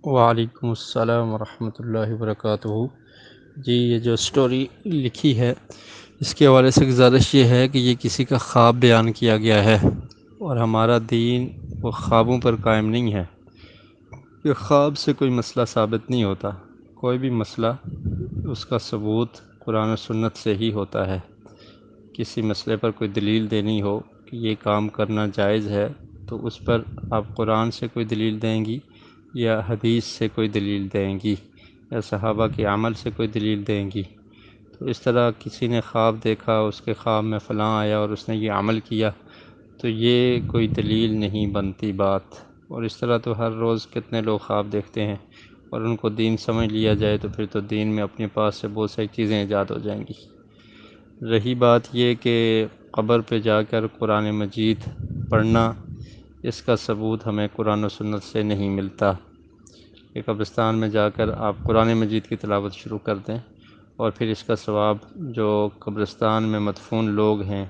وعلیکم السلام ورحمۃ اللہ وبرکاتہ۔ جی، یہ جو سٹوری لکھی ہے اس کے حوالے سے گزارش یہ ہے کہ یہ کسی کا خواب بیان کیا گیا ہے، اور ہمارا دین وہ خوابوں پر قائم نہیں ہے کہ خواب سے کوئی مسئلہ ثابت نہیں ہوتا۔ کوئی بھی مسئلہ اس کا ثبوت قرآن و سنت سے ہی ہوتا ہے۔ کسی مسئلے پر کوئی دلیل دینی ہو کہ یہ کام کرنا جائز ہے تو اس پر آپ قرآن سے کوئی دلیل دیں گی یا حدیث سے کوئی دلیل دیں گی یا صحابہ کے عمل سے کوئی دلیل دیں گی۔ تو اس طرح کسی نے خواب دیکھا، اس کے خواب میں فلاں آیا اور اس نے یہ عمل کیا، تو یہ کوئی دلیل نہیں بنتی بات۔ اور اس طرح تو ہر روز کتنے لوگ خواب دیکھتے ہیں، اور ان کو دین سمجھ لیا جائے تو پھر تو دین میں اپنے پاس سے بہت ساری چیزیں ایجاد ہو جائیں گی۔ رہی بات یہ کہ قبر پہ جا کر قرآن مجید پڑھنا، اس کا ثبوت ہمیں قرآن و سنت سے نہیں ملتا کہ قبرستان میں جا کر آپ قرآن مجید کی تلاوت شروع کر دیں اور پھر اس کا ثواب جو قبرستان میں مدفون لوگ ہیں،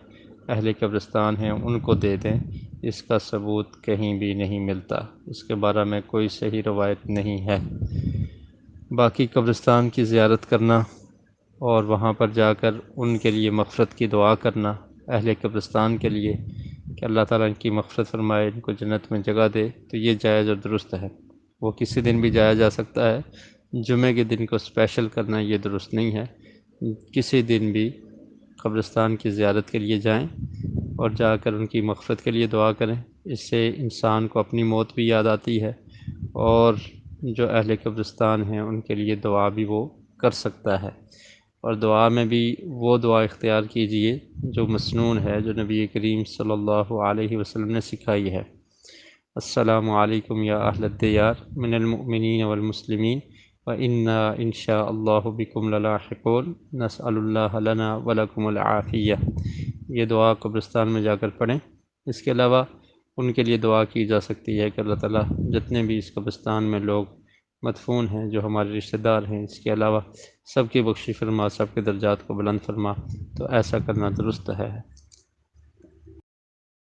اہل قبرستان ہیں، ان کو دے دیں۔ اس کا ثبوت کہیں بھی نہیں ملتا، اس کے بارے میں کوئی صحیح روایت نہیں ہے۔ باقی قبرستان کی زیارت کرنا اور وہاں پر جا کر ان کے لیے مغفرت کی دعا کرنا، اہل قبرستان کے لیے کہ اللہ تعالیٰ ان کی مغفرت فرمائے، ان کو جنت میں جگہ دے، تو یہ جائز اور درست ہے۔ وہ کسی دن بھی جایا جا سکتا ہے، جمعہ کے دن کو اسپیشل کرنا یہ درست نہیں ہے۔ کسی دن بھی قبرستان کی زیارت کے لیے جائیں اور جا کر ان کی مغفرت کے لیے دعا کریں۔ اس سے انسان کو اپنی موت بھی یاد آتی ہے، اور جو اہل قبرستان ہیں ان کے لیے دعا بھی وہ کر سکتا ہے۔ اور دعا میں بھی وہ دعا اختیار کیجیے جو مسنون ہے، جو نبی کریم صلی اللہ علیہ وسلم نے سکھائی ہے۔ السلام علیکم یا اہل الدیار من المؤمنین والمسلمین وإنا ان شاء اللہ بکم للاحقون نسأل اللہ لنا ولکم العافیہ۔ یہ دعا قبرستان میں جا کر پڑھیں۔ اس کے علاوہ ان کے لیے دعا کی جا سکتی ہے کہ اللہ تعالیٰ جتنے بھی اس قبرستان میں لوگ مدفون ہیں جو ہمارے رشتہ دار ہیں، اس کے علاوہ سب کی بخشش فرما، سب کے درجات کو بلند فرما، تو ایسا کرنا درست ہے۔